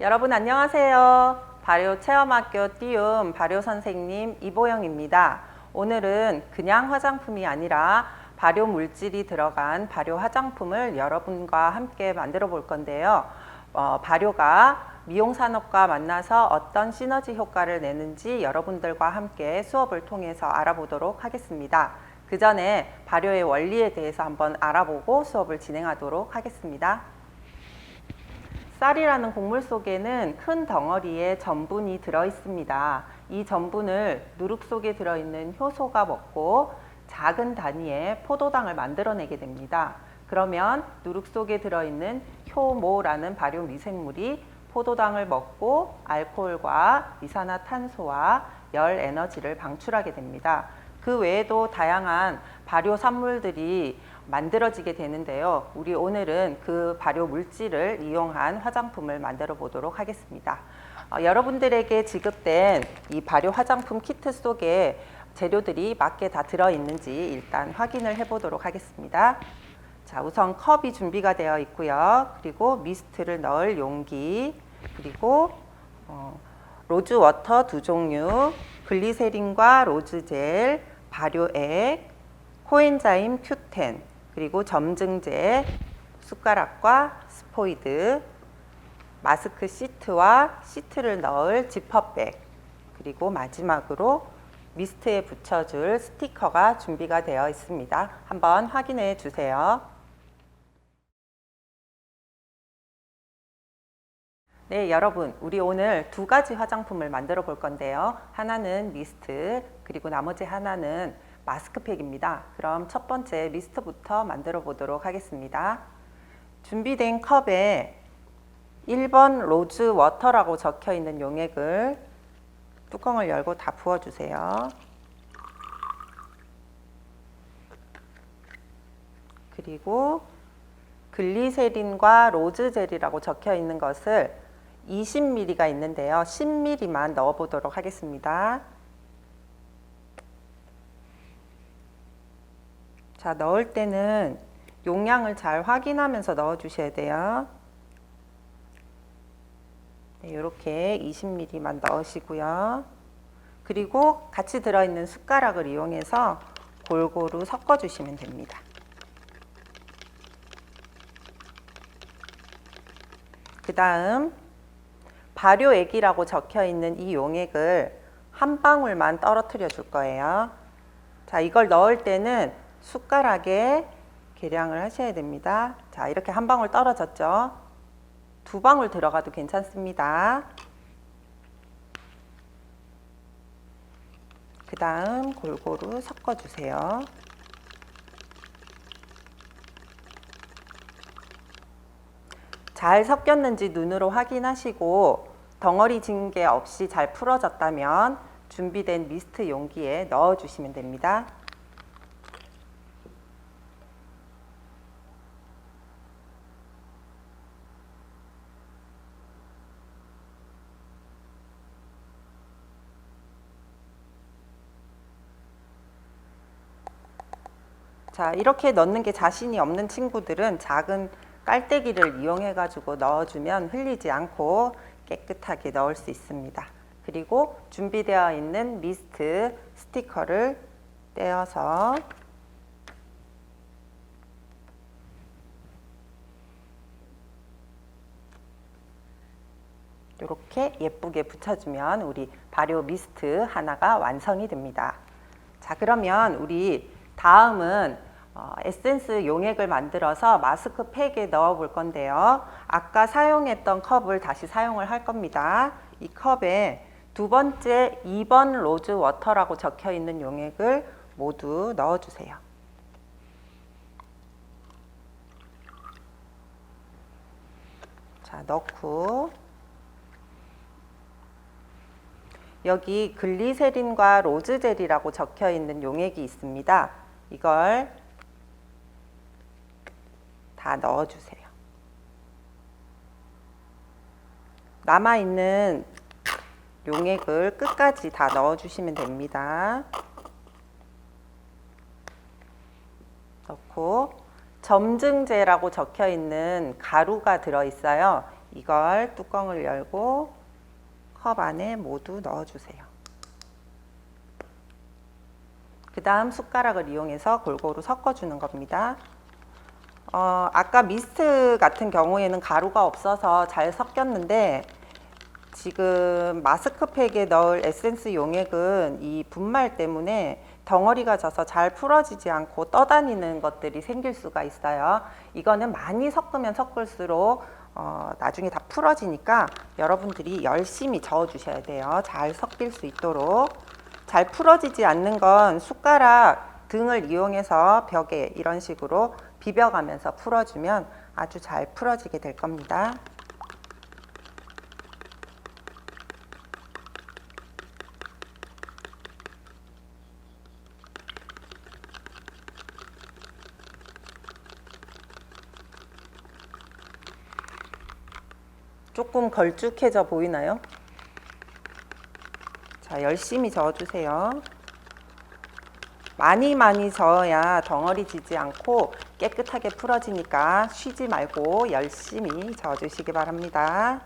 여러분 안녕하세요. 발효체험학교 띄움 발효선생님 이보영입니다. 오늘은 그냥 화장품이 아니라 발효 물질이 들어간 발효 화장품을 여러분과 함께 만들어 볼 건데요. 발효가 미용산업과 만나서 어떤 시너지 효과를 내는지 여러분들과 함께 수업을 통해서 알아보도록 하겠습니다. 그 전에 발효의 원리에 대해서 한번 알아보고 수업을 진행하도록 하겠습니다. 쌀이라는 곡물 속에는 큰 덩어리의 전분이 들어 있습니다. 이 전분을 누룩 속에 들어있는 효소가 먹고 작은 단위의 포도당을 만들어내게 됩니다. 그러면 누룩 속에 들어있는 효모라는 발효 미생물이 포도당을 먹고 알코올과 이산화탄소와 열 에너지를 방출하게 됩니다. 그 외에도 다양한 발효 산물들이 만들어지게 되는데요. 우리 오늘은 그 발효 물질을 이용한 화장품을 만들어 보도록 하겠습니다. 여러분들에게 지급된 이 발효 화장품 키트 속에 재료들이 맞게 다 들어있는지 일단 확인을 해 보도록 하겠습니다. 자, 우선 컵이 준비가 되어 있고요. 그리고 미스트를 넣을 용기, 그리고 로즈워터 2종류, 글리세린과 로즈젤, 발효액, 코엔자임 Q10, 그리고 점증제, 숟가락과 스포이드, 마스크 시트와 시트를 넣을 지퍼백, 그리고 마지막으로 미스트에 붙여줄 스티커가 준비가 되어 있습니다. 한번 확인해 주세요. 네, 여러분, 우리 오늘 두 가지 화장품을 만들어 볼 건데요. 하나는 미스트, 그리고 나머지 하나는 마스크팩입니다. 그럼 첫 번째 미스트부터 만들어 보도록 하겠습니다. 준비된 컵에 1번 로즈 워터라고 적혀 있는 용액을 뚜껑을 열고 다 부어주세요. 그리고 글리세린과 로즈젤이라고 적혀 있는 것을 20ml가 있는데요. 10ml만 넣어 보도록 하겠습니다. 자, 넣을 때는 용량을 잘 확인하면서 넣어 주셔야 돼요. 네, 이렇게 20ml만 넣으시고요. 그리고 같이 들어있는 숟가락을 이용해서 골고루 섞어 주시면 됩니다. 그 다음 발효액이라고 적혀 있는 이 용액을 한 방울만 떨어뜨려 줄 거예요. 자, 이걸 넣을 때는 숟가락에 계량을 하셔야 됩니다. 자, 이렇게 한 방울 떨어졌죠? 두 방울 들어가도 괜찮습니다. 그 다음 골고루 섞어주세요. 잘 섞였는지 눈으로 확인하시고 덩어리 진 게 없이 잘 풀어졌다면 준비된 미스트 용기에 넣어주시면 됩니다. 자, 이렇게 넣는 게 자신이 없는 친구들은 작은 깔때기를 이용해 가지고 넣어주면 흘리지 않고 깨끗하게 넣을 수 있습니다. 그리고 준비되어 있는 미스트 스티커를 떼어서 이렇게 예쁘게 붙여주면 우리 발효 미스트 하나가 완성이 됩니다. 자, 그러면 우리 다음은 에센스 용액을 만들어서 마스크팩에 넣어 볼 건데요. 아까 사용했던 컵을 다시 사용을 할 겁니다. 이 컵에 두 번째 2번 로즈 워터라고 적혀 있는 용액을 모두 넣어 주세요. 자, 넣고 여기 글리세린과 로즈젤이라고 적혀 있는 용액이 있습니다. 이걸 다 넣어주세요. 남아있는 용액을 끝까지 다 넣어주시면 됩니다. 넣고 점증제라고 적혀 있는 가루가 들어있어요. 이걸 뚜껑을 열고 컵 안에 모두 넣어주세요. 그 다음 숟가락을 이용해서 골고루 섞어주는 겁니다. 아까 미스트 같은 경우에는 가루가 없어서 잘 섞였는데 지금 마스크팩에 넣을 에센스 용액은 이 분말 때문에 덩어리가 져서 잘 풀어지지 않고 떠다니는 것들이 생길 수가 있어요. 이거는 많이 섞으면 섞을수록 나중에 다 풀어지니까 여러분들이 열심히 저어 주셔야 돼요. 잘 섞일 수 있도록. 잘 풀어지지 않는 건 숟가락 등을 이용해서 벽에 이런 식으로 비벼가면서 풀어주면 아주 잘 풀어지게 될 겁니다. 조금 걸쭉해져 보이나요? 자, 열심히 저어주세요. 많이 저어야 덩어리 지지 않고 깨끗하게 풀어지니까 쉬지 말고 열심히 저어주시기 바랍니다.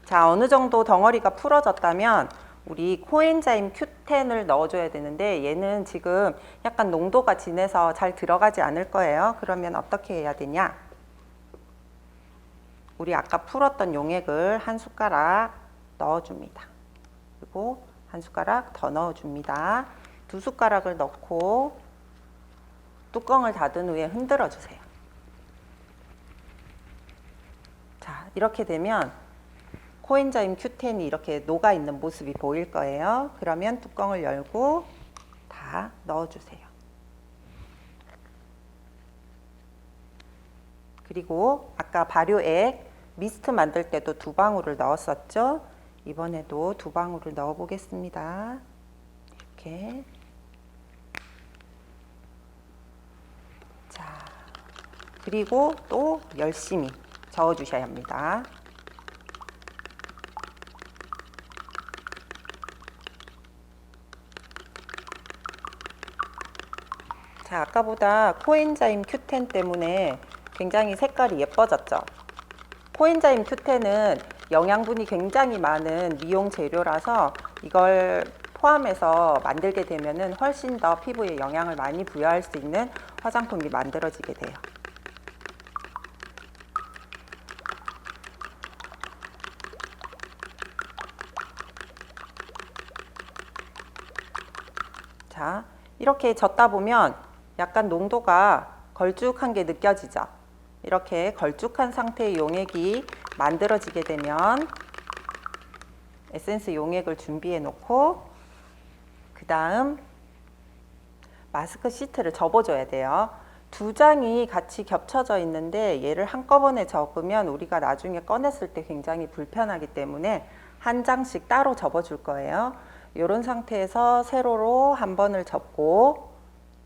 자, 어느 정도 덩어리가 풀어졌다면 우리 코엔자임 Q10을 넣어줘야 되는데 얘는 지금 약간 농도가 진해서 잘 들어가지 않을 거예요. 그러면 어떻게 해야 되냐? 우리 아까 풀었던 용액을 한 숟가락 넣어줍니다. 그리고 한 숟가락 더 넣어줍니다. 두 숟가락을 넣고 뚜껑을 닫은 후에 흔들어 주세요. 자, 이렇게 되면 코엔자임 Q10이 이렇게 녹아있는 모습이 보일 거예요. 그러면 뚜껑을 열고 다 넣어주세요. 그리고 아까 발효액 미스트 만들 때도 2방울을 넣었었죠. 이번에도 2방울을 넣어 보겠습니다. 이렇게. 자, 그리고 또 열심히 저어 주셔야 합니다. 자, 아까보다 코엔자임 Q10 때문에 굉장히 색깔이 예뻐졌죠. 코엔자임 Q10은 영양분이 굉장히 많은 미용 재료라서 이걸 포함해서 만들게 되면은 훨씬 더 피부에 영향을 많이 부여할 수 있는 화장품이 만들어지게 돼요. 자, 이렇게 젓다 보면 약간 농도가 걸쭉한 게 느껴지죠. 이렇게 걸쭉한 상태의 용액이 만들어지게 되면 에센스 용액을 준비해 놓고 그 다음 마스크 시트를 접어줘야 돼요. 2장이 같이 겹쳐져 있는데 얘를 한꺼번에 접으면 우리가 나중에 꺼냈을 때 굉장히 불편하기 때문에 한 장씩 따로 접어줄 거예요. 이런 상태에서 세로로 한 번을 접고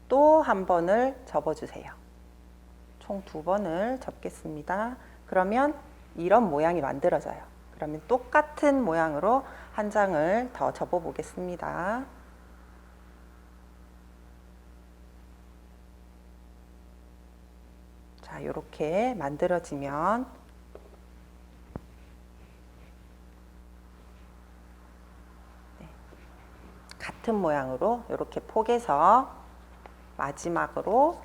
또 한 번을 접어주세요. 총 2번을 접겠습니다. 그러면 이런 모양이 만들어져요. 그러면 똑같은 모양으로 한 장을 더 접어 보겠습니다. 자, 이렇게 만들어지면 같은 모양으로 이렇게 포개서 마지막으로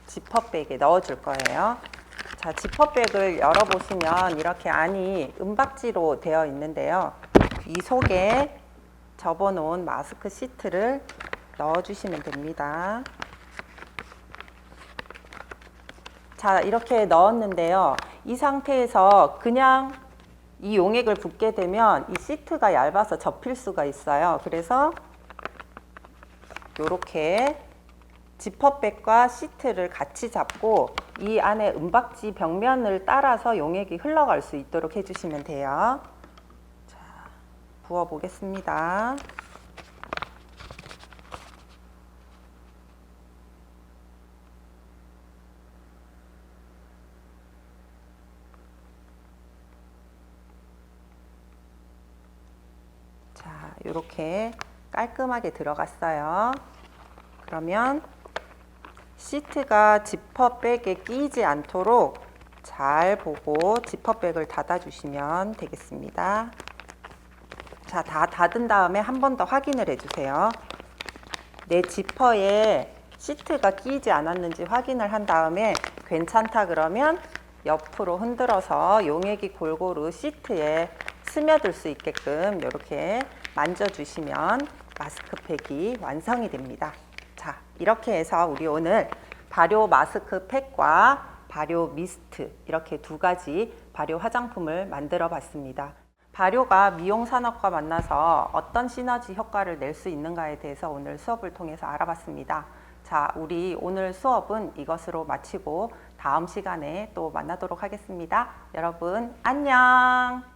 지퍼백에 넣어줄 거예요. 자, 지퍼백을 열어보시면 이렇게 안이 은박지로 되어 있는데요. 이 속에 접어놓은 마스크 시트를 넣어주시면 됩니다. 자, 이렇게 넣었는데요. 이 상태에서 그냥 이 용액을 붓게 되면 이 시트가 얇아서 접힐 수가 있어요. 그래서 이렇게 지퍼백과 시트를 같이 잡고 이 안에 은박지 벽면을 따라서 용액이 흘러갈 수 있도록 해주시면 돼요. 자, 부어 보겠습니다. 자, 이렇게 깔끔하게 들어갔어요. 그러면 시트가 지퍼백에 끼지 않도록 잘 보고 지퍼백을 닫아주시면 되겠습니다. 자, 다 닫은 다음에 한 번 더 확인을 해주세요. 내 지퍼에 시트가 끼지 않았는지 확인을 한 다음에 괜찮다 그러면 옆으로 흔들어서 용액이 골고루 시트에 스며들 수 있게끔 이렇게 만져주시면 마스크팩이 완성이 됩니다. 자, 이렇게 해서 우리 오늘 발효 마스크팩과 발효 미스트 이렇게 두 가지 발효 화장품을 만들어 봤습니다. 발효가 미용 산업과 만나서 어떤 시너지 효과를 낼 수 있는가에 대해서 오늘 수업을 통해서 알아봤습니다. 자, 우리 오늘 수업은 이것으로 마치고 다음 시간에 또 만나도록 하겠습니다. 여러분, 안녕!